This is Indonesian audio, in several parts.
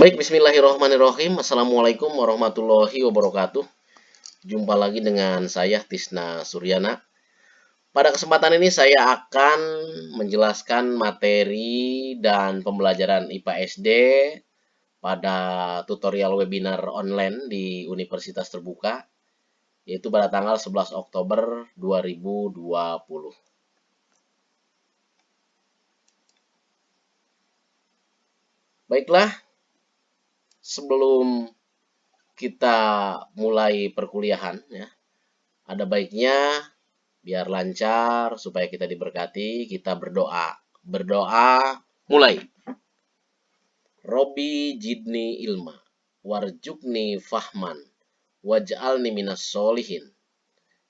Baik, bismillahirrahmanirrahim. Assalamualaikum warahmatullahi wabarakatuh. Jumpa lagi dengan saya, Tisna Suryana. Pada kesempatan ini saya akan menjelaskan materi dan pembelajaran IPA SD pada tutorial webinar online di Universitas Terbuka, yaitu pada tanggal 11 Oktober 2020. Baiklah, sebelum kita mulai perkuliahan, ya, ada baiknya biar lancar supaya kita diberkati, kita berdoa. Berdoa mulai. Robi jidni ilma, warjukni fahman, waj'alni minas solihin.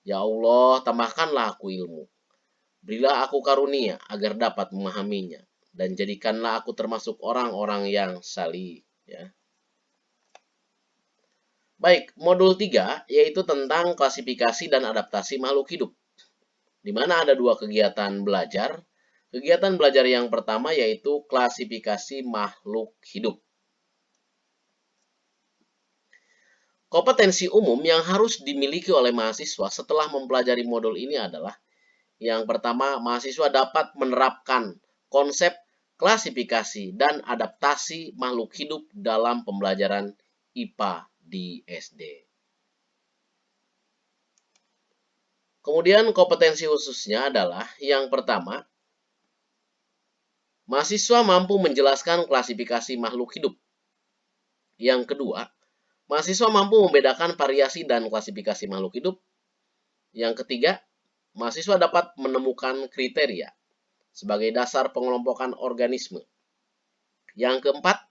Ya Allah, tambahkanlah aku ilmu. Berilah aku karunia agar dapat memahaminya, dan jadikanlah aku termasuk orang-orang yang salih. Ya. Baik, modul 3 yaitu tentang klasifikasi dan adaptasi makhluk hidup, di mana ada dua kegiatan belajar. Kegiatan belajar yang pertama yaitu klasifikasi makhluk hidup. Kompetensi umum yang harus dimiliki oleh mahasiswa setelah mempelajari modul ini adalah: yang pertama, mahasiswa dapat menerapkan konsep klasifikasi dan adaptasi makhluk hidup dalam pembelajaran IPA di SD. Kemudian kompetensi khususnya adalah yang pertama, mahasiswa mampu menjelaskan klasifikasi makhluk hidup. Yang kedua, mahasiswa mampu membedakan variasi dan klasifikasi makhluk hidup. Yang ketiga, mahasiswa dapat menemukan kriteria sebagai dasar pengelompokan organisme. Yang keempat,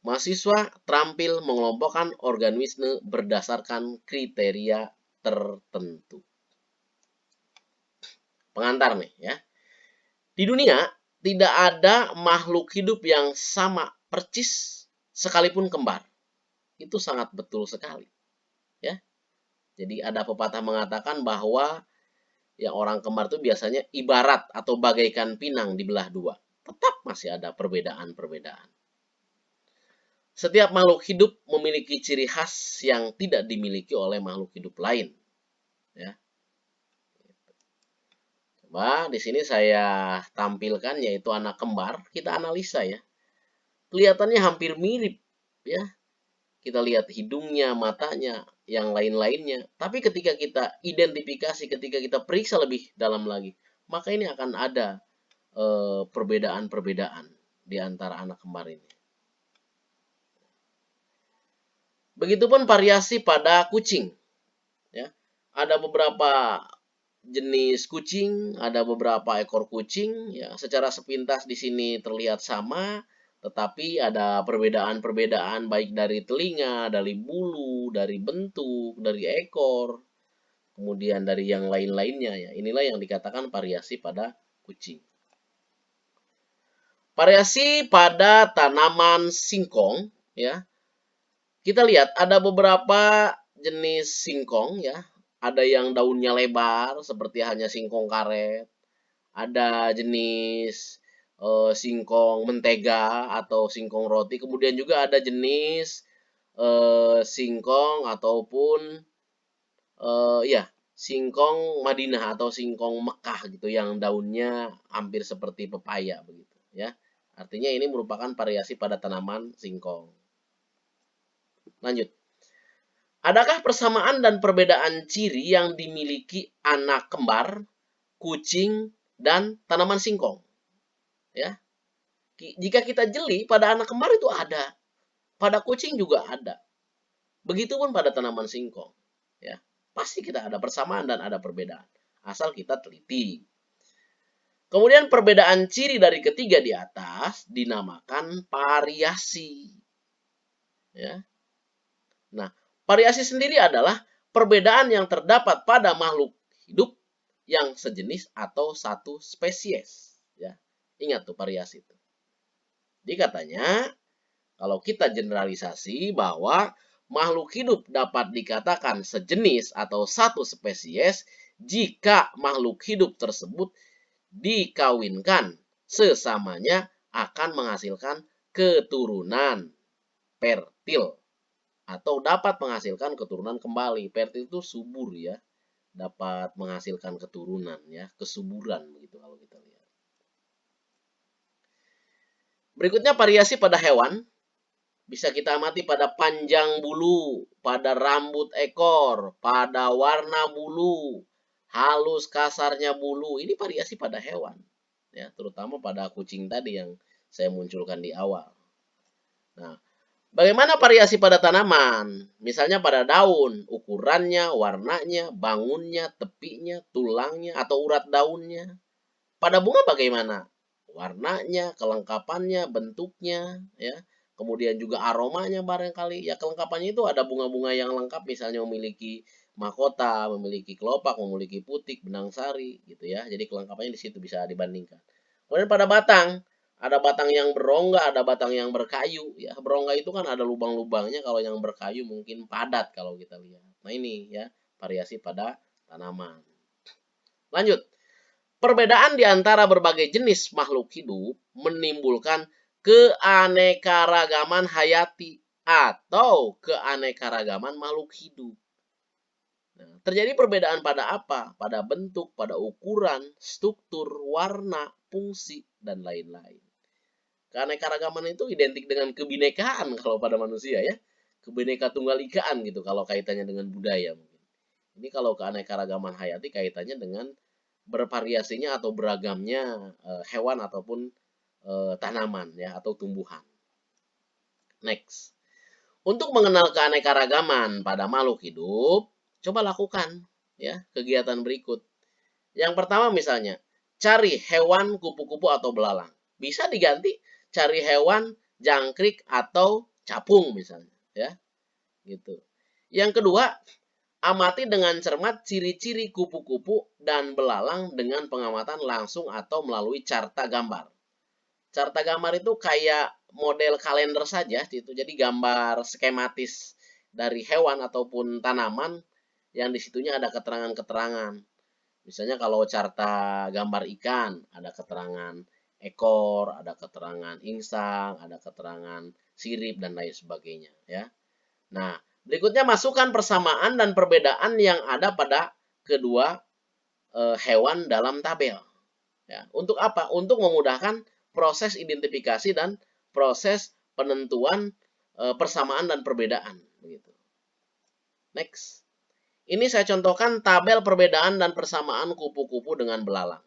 mahasiswa terampil mengelompokkan organisme berdasarkan kriteria tertentu. Pengantar nih ya. Di dunia tidak ada makhluk hidup yang sama persis sekalipun kembar. Itu sangat betul sekali. Ya. Jadi ada pepatah mengatakan bahwa ya orang kembar itu biasanya ibarat atau bagaikan pinang dibelah dua. Tetap masih ada perbedaan-perbedaan. Setiap makhluk hidup memiliki ciri khas yang tidak dimiliki oleh makhluk hidup lain. Ya. Coba di sini saya tampilkan yaitu anak kembar, kita analisa ya. Kelihatannya hampir mirip ya. Kita lihat hidungnya, matanya, yang lain-lainnya. Tapi ketika kita identifikasi, ketika kita periksa lebih dalam lagi, maka ini akan ada perbedaan-perbedaan di antara anak kembar ini. Begitupun variasi pada kucing. Ya. Ada beberapa jenis kucing, ada beberapa ekor kucing, ya secara sepintas di sini terlihat sama, tetapi ada perbedaan-perbedaan baik dari telinga, dari bulu, dari bentuk, dari ekor, kemudian dari yang lain-lainnya ya. Inilah yang dikatakan variasi pada kucing. Variasi pada tanaman singkong ya. Kita lihat ada beberapa jenis singkong ya. Ada yang daunnya lebar seperti halnya singkong karet. Ada jenis singkong mentega atau singkong roti. Kemudian juga ada jenis singkong ataupun singkong Madinah atau singkong Mekah gitu yang daunnya hampir seperti pepaya begitu ya. Artinya ini merupakan variasi pada tanaman singkong. Lanjut. Adakah persamaan dan perbedaan ciri yang dimiliki anak kembar, kucing, dan tanaman singkong? Ya. Jika kita jeli, pada anak kembar itu ada. Pada kucing juga ada. Begitupun pada tanaman singkong. Ya. Pasti kita ada persamaan dan ada perbedaan. Asal kita teliti. Kemudian perbedaan ciri dari ketiga di atas dinamakan variasi. Ya. Nah, variasi sendiri adalah perbedaan yang terdapat pada makhluk hidup yang sejenis atau satu spesies. Ya, ingat tuh variasi itu. Jadi katanya, kalau kita generalisasi bahwa makhluk hidup dapat dikatakan sejenis atau satu spesies jika makhluk hidup tersebut dikawinkan sesamanya akan menghasilkan keturunan. fertil atau dapat menghasilkan keturunan kembali. Fertil itu subur ya, dapat menghasilkan keturunan ya, kesuburan begitu kalau kita lihat. Berikutnya variasi pada hewan. Bisa kita amati pada panjang bulu, pada rambut ekor, pada warna bulu, halus kasarnya bulu. Ini variasi pada hewan. Ya, terutama pada kucing tadi yang saya munculkan di awal. Nah, bagaimana variasi pada tanaman? Misalnya pada daun, ukurannya, warnanya, bangunnya, tepinya, tulangnya, atau urat daunnya. Pada bunga bagaimana? Warnanya, kelengkapannya, bentuknya, ya. Kemudian juga aromanya barangkali. Ya kelengkapannya itu ada bunga-bunga yang lengkap, misalnya memiliki mahkota, memiliki kelopak, memiliki putik, benang sari, gitu ya. Jadi kelengkapannya di situ bisa dibandingkan. Kemudian pada batang, ada batang yang berongga, ada batang yang berkayu. Ya, berongga itu kan ada lubang-lubangnya, kalau yang berkayu mungkin padat kalau kita lihat. Nah ini ya, variasi pada tanaman. Lanjut. Perbedaan di antara berbagai jenis makhluk hidup menimbulkan keanekaragaman hayati atau keanekaragaman makhluk hidup. Nah, terjadi perbedaan pada apa? Pada bentuk, pada ukuran, struktur, warna, fungsi, dan lain-lain. Keanekaragaman itu identik dengan kebinekaan kalau pada manusia ya. Kebineka tunggal ikaan gitu kalau kaitannya dengan budaya mungkin. Ini kalau keanekaragaman hayati kaitannya dengan bervariasinya atau beragamnya hewan ataupun tanaman ya atau tumbuhan. Next. Untuk mengenal keanekaragaman pada makhluk hidup, coba lakukan ya kegiatan berikut. Yang pertama misalnya, cari hewan kupu-kupu atau belalang. Bisa diganti cari hewan jangkrik atau capung misalnya ya. Gitu. Yang kedua, amati dengan cermat ciri-ciri kupu-kupu dan belalang dengan pengamatan langsung atau melalui carta gambar. Carta gambar itu kayak model kalender saja gitu. Jadi gambar skematis dari hewan ataupun tanaman yang disitunya ada keterangan-keterangan. Misalnya kalau carta gambar ikan, ada keterangan ekor, ada keterangan insang, ada keterangan sirip dan lain sebagainya ya. Nah, berikutnya masukkan persamaan dan perbedaan yang ada pada kedua hewan dalam tabel. Ya, untuk apa? Untuk memudahkan proses identifikasi dan proses penentuan persamaan dan perbedaan. Begitu. Next. Ini saya contohkan tabel perbedaan dan persamaan kupu-kupu dengan belalang.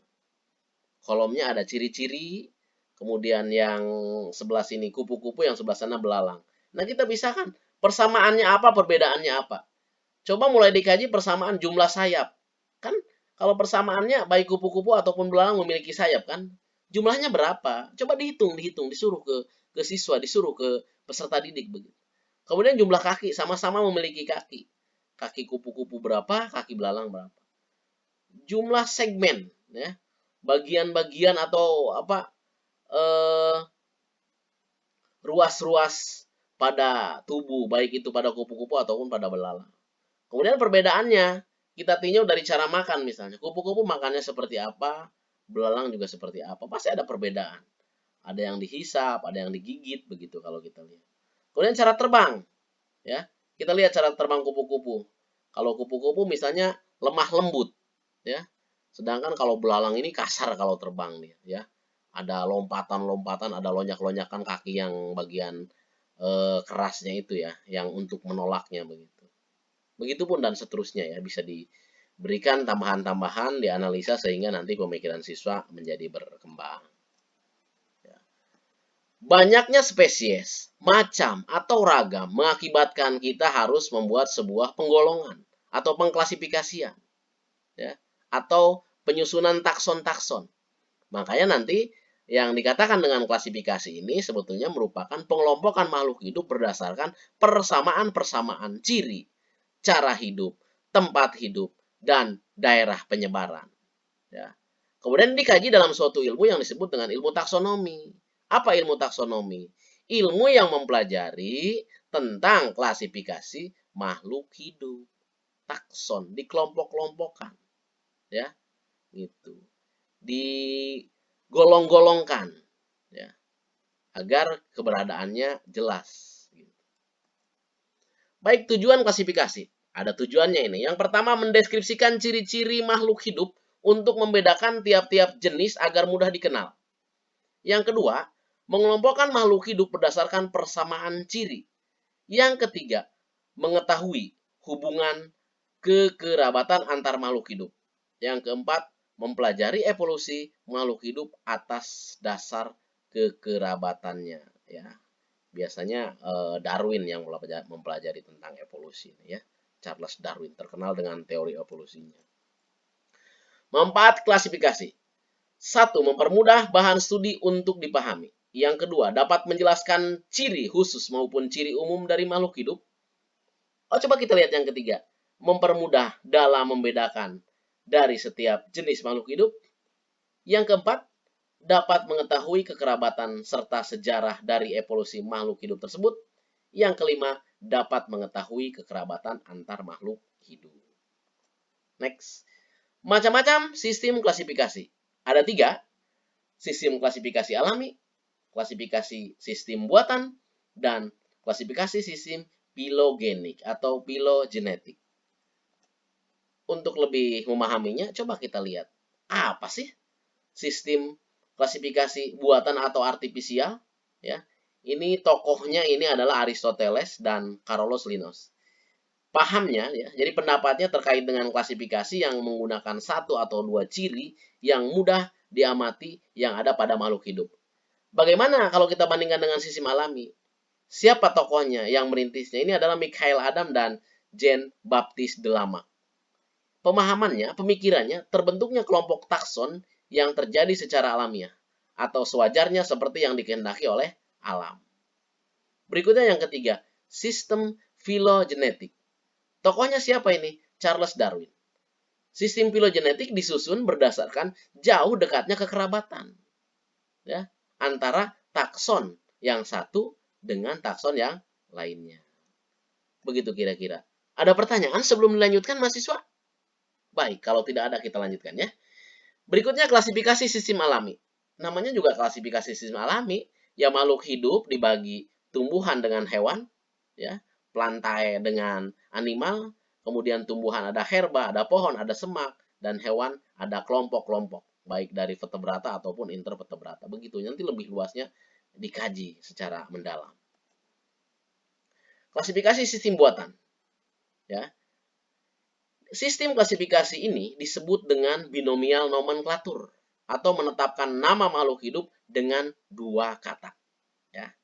Kolomnya ada ciri-ciri, kemudian yang sebelah sini kupu-kupu, yang sebelah sana belalang. Nah, kita bisa kan persamaannya apa, perbedaannya apa. Coba mulai dikaji persamaan jumlah sayap. Kan kalau persamaannya baik kupu-kupu ataupun belalang memiliki sayap kan, jumlahnya berapa? Coba dihitung, disuruh ke siswa, disuruh ke peserta didik begitu. Kemudian jumlah kaki, sama-sama memiliki kaki. Kaki kupu-kupu berapa, kaki belalang berapa. Jumlah segmen ya. Bagian-bagian atau apa ruas-ruas pada tubuh, baik itu pada kupu-kupu ataupun pada belalang. Kemudian perbedaannya, kita tinjau dari cara makan misalnya. Kupu-kupu makannya seperti apa, belalang juga seperti apa. Pasti ada perbedaan. Ada yang dihisap, ada yang digigit, begitu kalau kita lihat. Kemudian cara terbang. Ya, kita lihat cara terbang kupu-kupu. Kalau kupu-kupu misalnya lemah lembut. Ya, sedangkan kalau belalang ini kasar kalau terbang dia. Ya, ada lompatan-lompatan, ada lonjak-lonjakan kaki yang bagian kerasnya itu ya, yang untuk menolaknya begitu. Begitupun dan seterusnya ya, bisa diberikan tambahan-tambahan, dianalisa sehingga nanti pemikiran siswa menjadi berkembang. Ya. Banyaknya spesies, macam, atau ragam mengakibatkan kita harus membuat sebuah penggolongan atau pengklasifikasian, ya, atau penyusunan takson-takson. Makanya nanti yang dikatakan dengan klasifikasi ini sebetulnya merupakan pengelompokan makhluk hidup berdasarkan persamaan-persamaan ciri, cara hidup, tempat hidup, dan daerah penyebaran. Ya. Kemudian dikaji dalam suatu ilmu yang disebut dengan ilmu taksonomi. Apa ilmu taksonomi? Ilmu yang mempelajari tentang klasifikasi makhluk hidup. Takson, dikelompok-kelompokkan. Ya, gitu. Digolong-golongkan. Ya, agar keberadaannya jelas. Baik, tujuan klasifikasi. Ada tujuannya ini. Yang pertama, mendeskripsikan ciri-ciri makhluk hidup untuk membedakan tiap-tiap jenis agar mudah dikenal. Yang kedua, mengelompokkan makhluk hidup berdasarkan persamaan ciri. Yang ketiga, mengetahui hubungan kekerabatan antar makhluk hidup. Yang keempat, mempelajari evolusi makhluk hidup atas dasar kekerabatannya. Ya, biasanya Darwin yang mempelajari tentang evolusi, ya. Charles Darwin terkenal dengan teori evolusinya. Manfaat klasifikasi. 1. Mempermudah bahan studi untuk dipahami. Yang kedua, dapat menjelaskan ciri khusus maupun ciri umum dari makhluk hidup. Coba kita lihat yang ketiga. Mempermudah dalam membedakan dari setiap jenis makhluk hidup. Yang keempat, dapat mengetahui kekerabatan serta sejarah dari evolusi makhluk hidup tersebut. Yang kelima, dapat mengetahui kekerabatan antar makhluk hidup. Next. Macam-macam sistem klasifikasi. Ada 3. Sistem klasifikasi alami, klasifikasi sistem buatan, dan klasifikasi sistem filogenik atau filogenetik. Untuk lebih memahaminya, coba kita lihat. Apa sih sistem klasifikasi buatan atau artifisial? Ya, ini tokohnya ini adalah Aristoteles dan Carolus Linnaeus. Pahamnya, ya, jadi pendapatnya terkait dengan klasifikasi yang menggunakan 1 atau 2 ciri yang mudah diamati yang ada pada makhluk hidup. Bagaimana kalau kita bandingkan dengan sistem alami? Siapa tokohnya yang merintisnya? Ini adalah Michael Adam dan Jean-Baptiste Delamarck. Pemahamannya, pemikirannya, terbentuknya kelompok takson yang terjadi secara alamiah atau sewajarnya seperti yang dikehendaki oleh alam. Berikutnya yang ketiga, sistem filogenetik. Tokohnya siapa ini? Charles Darwin. Sistem filogenetik disusun berdasarkan jauh dekatnya kekerabatan, ya, antara takson yang satu dengan takson yang lainnya. Begitu kira-kira. Ada pertanyaan sebelum dilanjutkan, mahasiswa? Baik, kalau tidak ada kita lanjutkan, ya. Berikutnya klasifikasi sistem alami. Namanya juga klasifikasi sistem alami. Ya, makhluk hidup dibagi tumbuhan dengan hewan, ya, plantae dengan animal, kemudian tumbuhan ada herba, ada pohon, ada semak, dan hewan ada kelompok-kelompok, baik dari vertebrata ataupun intervertebrata. Begitu, nanti lebih luasnya dikaji secara mendalam. Klasifikasi sistem buatan. Ya. Sistem klasifikasi ini disebut dengan binomial nomenklatur atau menetapkan nama makhluk hidup dengan 2 kata. Ya.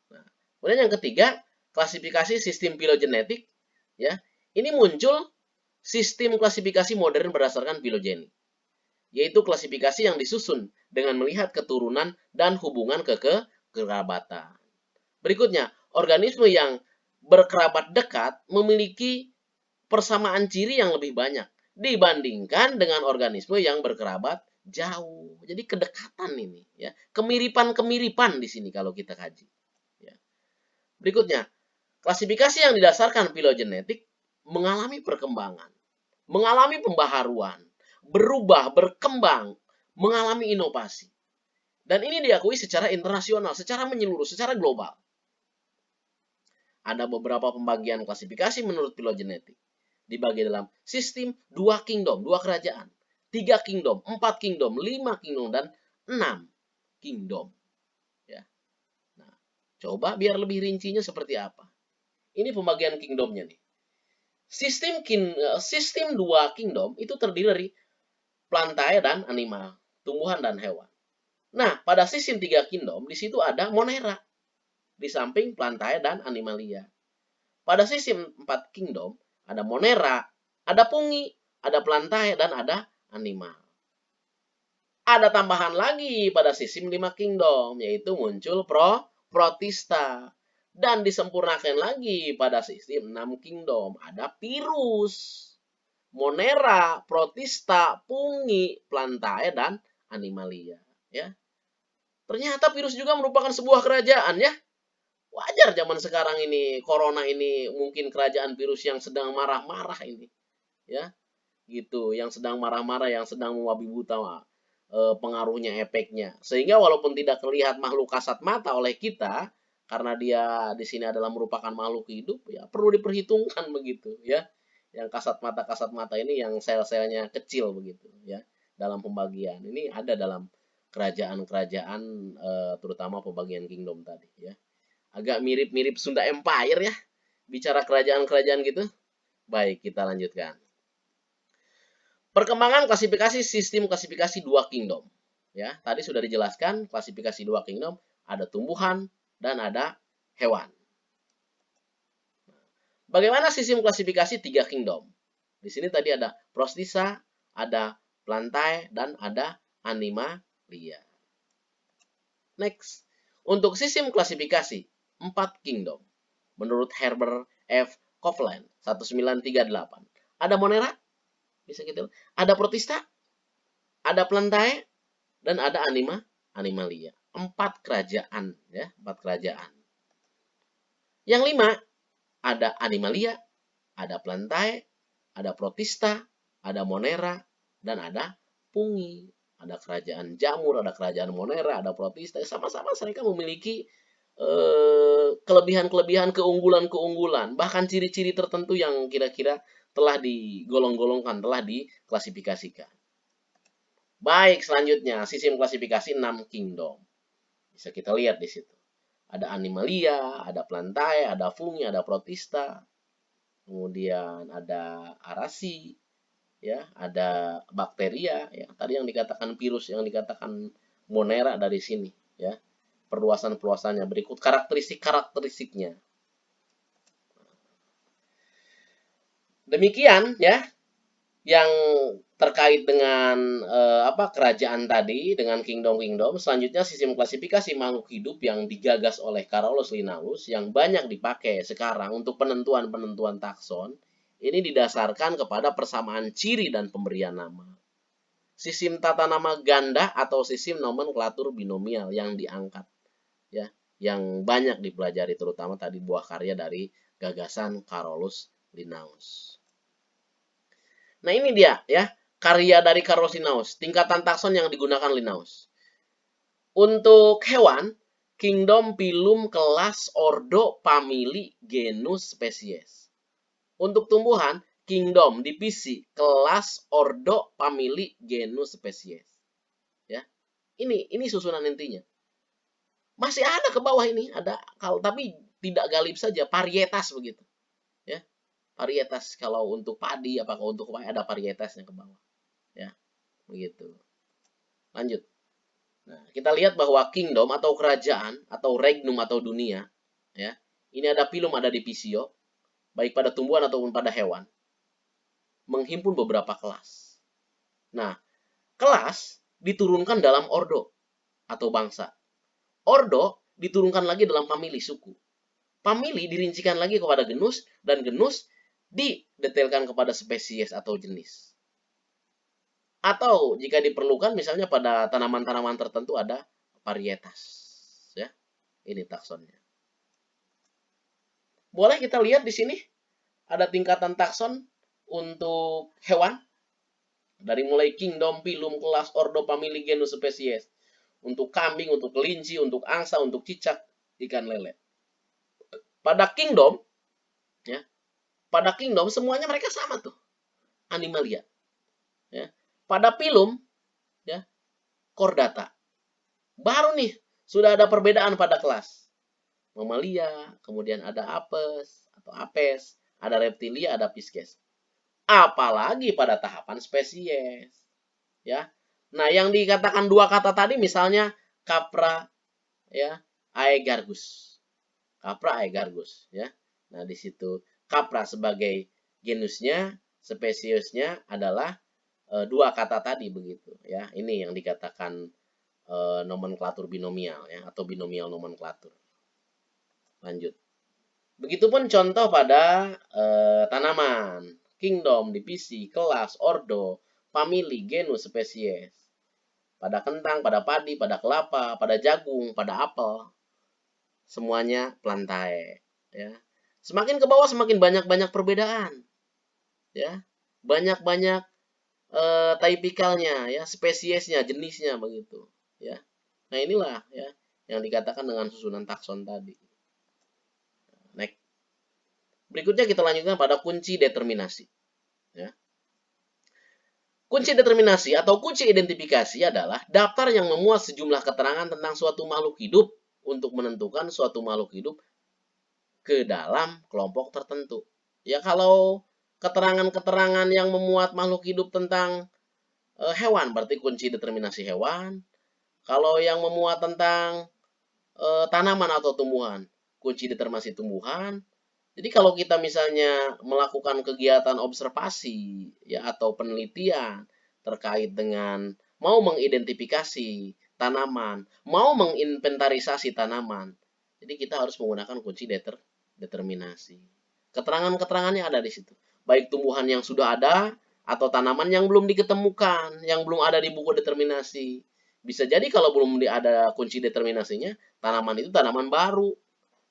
Nah, kemudian yang ketiga, klasifikasi sistem filogenetik. Ya, ini muncul sistem klasifikasi modern berdasarkan filogeni, yaitu klasifikasi yang disusun dengan melihat keturunan dan hubungan kekerabatan. Berikutnya, organisme yang berkerabat dekat memiliki persamaan ciri yang lebih banyak dibandingkan dengan organisme yang berkerabat jauh. Jadi kedekatan ini, ya, kemiripan-kemiripan di sini kalau kita kaji. Ya. Berikutnya, klasifikasi yang didasarkan filogenetik mengalami perkembangan, mengalami pembaharuan, berubah, berkembang, mengalami inovasi. Dan ini diakui secara internasional, secara menyeluruh, secara global. Ada beberapa pembagian klasifikasi menurut filogenetik. Dibagi dalam sistem 2 kingdom, 2 kerajaan, 3 kingdom, 4 kingdom, 5 kingdom, dan 6 kingdom. Ya. Nah, coba biar lebih rincinya seperti apa. Ini pembagian kingdomnya nih. Sistem 2 kingdom itu terdiri dari plantae dan animal, tumbuhan dan hewan. Nah, pada sistem 3 kingdom di situ ada monera di samping plantae dan animalia. Pada sistem 4 kingdom ada monera, ada fungi, ada plantae, dan ada animal. Ada tambahan lagi pada sistem 5 kingdom, yaitu muncul protista. Dan disempurnakan lagi pada sistem 6 kingdom. Ada virus, monera, protista, fungi, plantae, dan animalia. Ya. Ternyata virus juga merupakan sebuah kerajaan, ya. Wajar zaman sekarang ini, corona ini mungkin kerajaan virus yang sedang marah-marah ini. Ya, gitu, yang sedang marah-marah, yang sedang membabi buta pengaruhnya, efeknya. Sehingga walaupun tidak terlihat makhluk kasat mata oleh kita, karena dia di sini adalah merupakan makhluk hidup, ya perlu diperhitungkan begitu ya. Yang kasat mata ini yang sel-selnya kecil begitu ya dalam pembagian. Ini ada dalam kerajaan-kerajaan terutama pembagian kingdom tadi ya. Agak mirip-mirip Sunda Empire ya. Bicara kerajaan-kerajaan gitu. Baik, kita lanjutkan. Perkembangan klasifikasi sistem klasifikasi dua kingdom. Ya, tadi sudah dijelaskan klasifikasi dua kingdom, ada tumbuhan dan ada hewan. Bagaimana sistem klasifikasi tiga kingdom? Di sini tadi ada Protista, ada Plantae, dan ada Animalia. Next, untuk sistem klasifikasi 4 kingdom, menurut Herbert F. Copeland 1938, ada Monera, bisa gitu, ada Protista, ada Plantae, dan ada Animalia. 4 kerajaan ya, 4 kerajaan. Yang 5 ada Animalia, ada Plantae, ada Protista, ada Monera, dan ada Pungi. Ada kerajaan Jamur, ada kerajaan Monera, ada Protista. Sama-sama mereka memiliki kelebihan-kelebihan, keunggulan-keunggulan, bahkan ciri-ciri tertentu yang kira-kira telah digolong-golongkan, telah diklasifikasikan. Baik, selanjutnya sistem klasifikasi 6 kingdom. Bisa kita lihat di situ. Ada Animalia, ada Plantae, ada Fungi, ada Protista. Kemudian ada Arasi, ya, ada Bakteria, ya. Tadi yang dikatakan virus, yang dikatakan Monera dari sini, ya. Perluasan-perluasannya berikut karakteristik-karakteristiknya. Demikian ya yang terkait dengan kerajaan tadi, dengan kingdom-kingdom. Selanjutnya sistem klasifikasi makhluk hidup yang digagas oleh Carolus Linnaeus yang banyak dipakai sekarang untuk penentuan-penentuan takson. Ini didasarkan kepada persamaan ciri dan pemberian nama. Sistem tata nama ganda atau sistem nomenklatur binomial yang diangkat, ya, yang banyak dipelajari, terutama tadi buah karya dari gagasan Carolus Linnaeus. Nah, ini dia ya, karya dari Carolus Linnaeus, tingkatan takson yang digunakan Linnaeus. Untuk hewan, kingdom, phylum, kelas, ordo, famili, genus, spesies. Untuk tumbuhan, kingdom, divisi, kelas, ordo, famili, genus, spesies. Ya. Ini susunan intinya. Masih ada ke bawah ini, ada tapi tidak galib saja, varietas begitu. Ya. Varietas kalau untuk padi, apakah untuk ada varietasnya ke bawah. Ya. Begitu. Lanjut. Nah, kita lihat bahwa kingdom atau kerajaan atau regnum atau dunia, ya. Ini ada phylum, ada divisio, baik pada tumbuhan ataupun pada hewan. Menghimpun beberapa kelas. Nah, kelas diturunkan dalam ordo atau bangsa. Ordo diturunkan lagi dalam famili, suku. Famili dirincikan lagi kepada genus, dan genus didetailkan kepada spesies atau jenis. Atau jika diperlukan misalnya pada tanaman-tanaman tertentu ada varietas. Ya, ini taksonnya. Boleh kita lihat di sini ada tingkatan takson untuk hewan. Dari mulai kingdom, phylum, kelas, ordo, famili, genus, spesies. Untuk kambing, untuk kelinci, untuk angsa, untuk cicak, ikan lele. Pada kingdom, ya, pada kingdom semuanya mereka sama tuh, Animalia. Ya. Pada phylum, ya, Chordata. Baru nih sudah ada perbedaan pada kelas. Mamalia, kemudian ada Apes atau Apes, ada Reptilia, ada Pisces. Apalagi pada tahapan spesies. Ya. Nah, yang dikatakan dua kata tadi misalnya Capra, ya, aegargus. Capra aegargus, ya. Nah, di situ Capra sebagai genusnya, spesiesnya adalah dua kata tadi begitu, ya. Ini yang dikatakan nomenklatur binomial, ya, atau binomial nomenklatur. Lanjut. Begitupun contoh pada tanaman, kingdom, divisi, kelas, ordo, famili, genus, spesies. Pada kentang, pada padi, pada kelapa, pada jagung, pada apel, semuanya Plantae. Ya. Semakin ke bawah semakin banyak-banyak perbedaan. Ya. Banyak-banyak tipikalnya, ya, spesiesnya, jenisnya begitu. Ya. Nah, inilah ya yang dikatakan dengan susunan takson tadi. Next. Berikutnya kita lanjutkan pada kunci determinasi. Ya. Kunci determinasi atau kunci identifikasi adalah daftar yang memuat sejumlah keterangan tentang suatu makhluk hidup untuk menentukan suatu makhluk hidup ke dalam kelompok tertentu. Ya kalau keterangan-keterangan yang memuat makhluk hidup tentang hewan berarti kunci determinasi hewan. Kalau yang memuat tentang tanaman atau tumbuhan, kunci determinasi tumbuhan. Jadi kalau kita misalnya melakukan kegiatan observasi ya atau penelitian terkait dengan mau mengidentifikasi tanaman, mau menginventarisasi tanaman, jadi kita harus menggunakan kunci determinasi. Keterangan-keterangannya ada di situ. Baik tumbuhan yang sudah ada atau tanaman yang belum diketemukan, yang belum ada di buku determinasi. Bisa jadi kalau belum ada kunci determinasinya, tanaman itu tanaman baru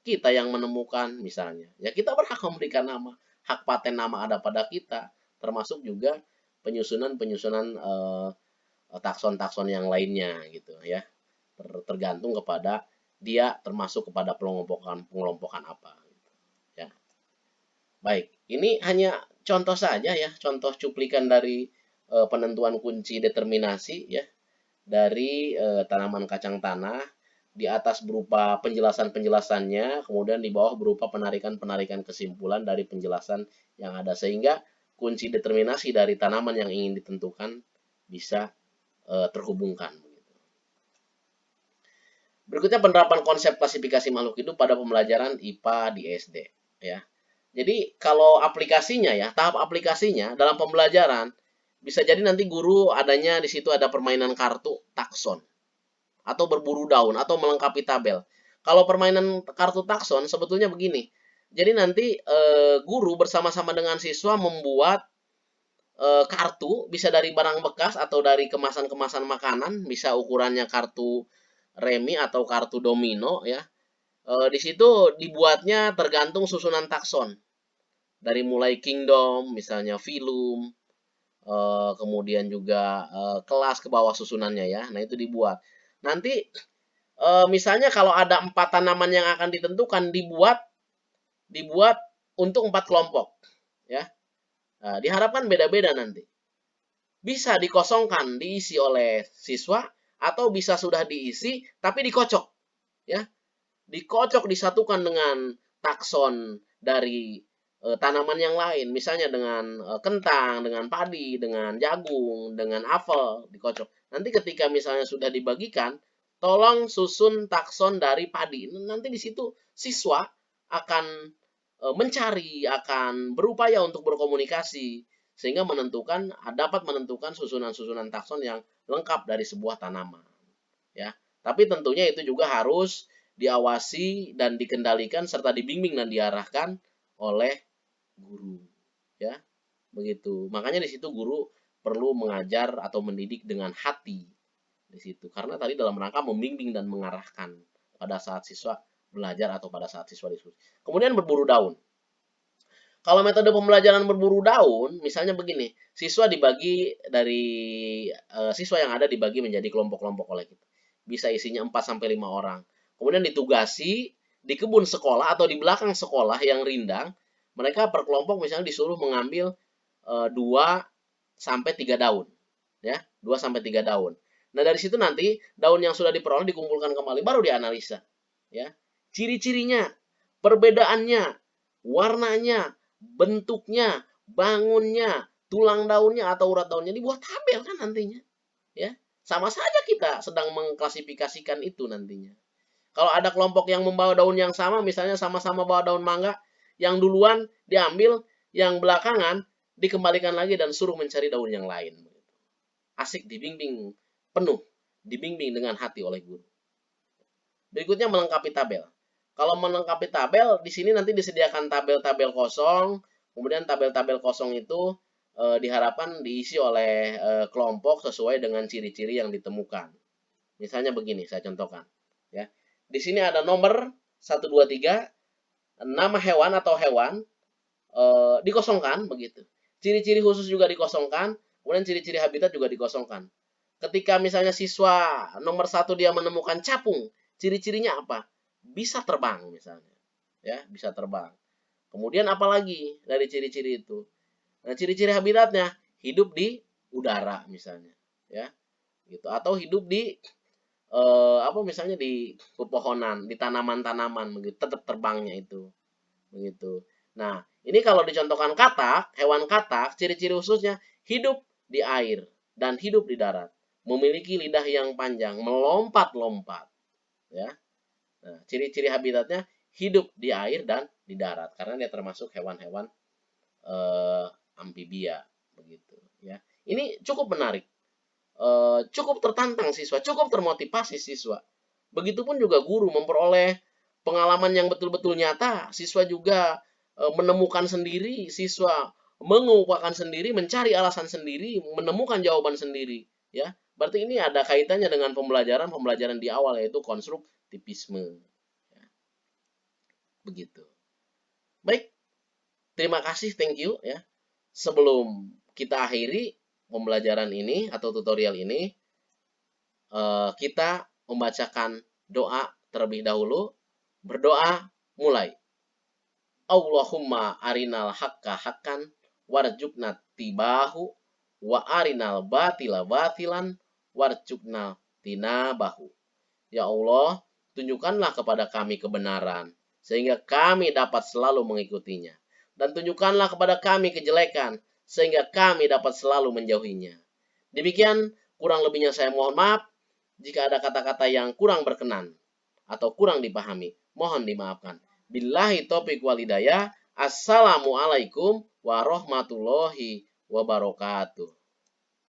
kita yang menemukan misalnya. Ya kita berhak memberikan nama. Hak paten nama ada pada kita. Termasuk juga penyusunan-penyusunan takson-takson yang lainnya gitu ya. Tergantung kepada dia termasuk kepada pengelompokan apa gitu, ya. Baik, ini hanya contoh saja ya, contoh cuplikan dari penentuan kunci determinasi ya dari tanaman kacang tanah. Di atas berupa penjelasan-penjelasannya, kemudian di bawah berupa penarikan-penarikan kesimpulan dari penjelasan yang ada. Sehingga kunci determinasi dari tanaman yang ingin ditentukan bisa terhubungkan. Berikutnya penerapan konsep klasifikasi makhluk hidup pada pembelajaran IPA di SD. Ya. Jadi kalau aplikasinya ya, tahap aplikasinya dalam pembelajaran, bisa jadi nanti guru adanya di situ ada permainan kartu takson atau berburu daun atau melengkapi tabel. Kalau permainan kartu takson sebetulnya begini. Jadi nanti guru bersama-sama dengan siswa membuat kartu bisa dari barang bekas atau dari kemasan-kemasan makanan, bisa ukurannya kartu remi atau kartu domino ya. Di situ dibuatnya tergantung susunan takson. Dari mulai kingdom, misalnya phylum, kemudian juga kelas ke bawah susunannya ya. Nah, itu dibuat. Nanti misalnya kalau ada 4 tanaman yang akan ditentukan dibuat untuk 4 kelompok ya. Nah, diharapkan beda-beda nanti. Bisa dikosongkan, diisi oleh siswa atau bisa sudah diisi tapi dikocok ya. Dikocok disatukan dengan takson dari tanaman yang lain, misalnya dengan kentang, dengan padi, dengan jagung, dengan apel, dikocok. Nanti ketika misalnya sudah dibagikan, tolong susun takson dari padi. Nanti di situ siswa akan mencari, akan berupaya untuk berkomunikasi sehingga dapat menentukan susunan-susunan takson yang lengkap dari sebuah tanaman. Ya, tapi tentunya itu juga harus diawasi dan dikendalikan serta dibimbing dan diarahkan oleh guru ya begitu. Makanya di situ guru perlu mengajar atau mendidik dengan hati di situ karena tadi dalam rangka membimbing dan mengarahkan pada saat siswa belajar atau pada saat siswa diskusi. Kemudian berburu daun. Kalau metode pembelajaran berburu daun, misalnya begini, siswa dibagi dari siswa yang ada dibagi menjadi kelompok-kelompok oleh kita. Bisa isinya 4 sampai 5 orang. Kemudian ditugasi di kebun sekolah atau di belakang sekolah yang rindang, mereka per kelompok misalnya disuruh mengambil 2 sampai 3 daun, ya, 2 sampai 3 daun. Nah, dari situ nanti daun yang sudah diperoleh dikumpulkan kembali baru dianalisa, ya. Ciri-cirinya, perbedaannya, warnanya, bentuknya, bangunnya, tulang daunnya atau urat daunnya dibuat tabel kan nantinya, ya. Sama saja kita sedang mengklasifikasikan itu nantinya. Kalau ada kelompok yang membawa daun yang sama, misalnya sama-sama bawa daun mangga, yang duluan diambil, yang belakangan dikembalikan lagi dan suruh mencari daun yang lain. Asik dibimbing penuh, dibimbing dengan hati oleh guru. Berikutnya melengkapi tabel. Kalau melengkapi tabel, di sini nanti disediakan tabel-tabel kosong, kemudian tabel-tabel kosong itu diharapkan diisi oleh kelompok sesuai dengan ciri-ciri yang ditemukan. Misalnya begini, saya contohkan. Ya. Di sini ada nomor 1, 2, 3, nama hewan atau hewan dikosongkan begitu. Ciri-ciri khusus juga dikosongkan, kemudian ciri-ciri habitat juga dikosongkan. Ketika misalnya siswa nomor 1 dia menemukan capung, ciri-cirinya apa? Bisa terbang misalnya. ya, bisa terbang. Kemudian apalagi dari ciri-ciri itu? Nah, ciri-ciri habitatnya hidup di udara misalnya, ya, gitu. Atau hidup di apa misalnya di pepohonan, di tanaman-tanaman begitu, tetap terbangnya itu, begitu. Nah, ini kalau dicontohkan katak, hewan katak, ciri-ciri khususnya hidup di air dan hidup di darat, memiliki lidah yang panjang, melompat-lompat, ya. Nah, ciri-ciri habitatnya hidup di air dan di darat karena dia termasuk hewan-hewan amfibia begitu, ya. Ini cukup menarik, cukup tertantang siswa, cukup termotivasi siswa. Begitupun juga guru memperoleh pengalaman yang betul-betul nyata, siswa juga menemukan sendiri, siswa mengupakan sendiri, mencari alasan sendiri, menemukan jawaban sendiri, ya. Berarti ini ada kaitannya dengan pembelajaran di awal yaitu konstruktivisme, ya. Begitu. Baik, terima kasih, thank you ya. Sebelum kita akhiri pembelajaran ini atau tutorial ini, kita membacakan doa terlebih dahulu. Berdoa, mulai. Allahumma arinal haqqa haqqan warjukna tibahu wa arinal batila batilan warjukna tinabahu. Ya Allah, tunjukkanlah kepada kami kebenaran, sehingga kami dapat selalu mengikutinya. Dan tunjukkanlah kepada kami kejelekan, sehingga kami dapat selalu menjauhinya. Demikian, kurang lebihnya saya mohon maaf. Jika ada kata-kata yang kurang berkenan atau kurang dipahami, mohon dimaafkan. Billahi taufiq wal hidayah. Assalamualaikum warahmatullahi wabarakatuh.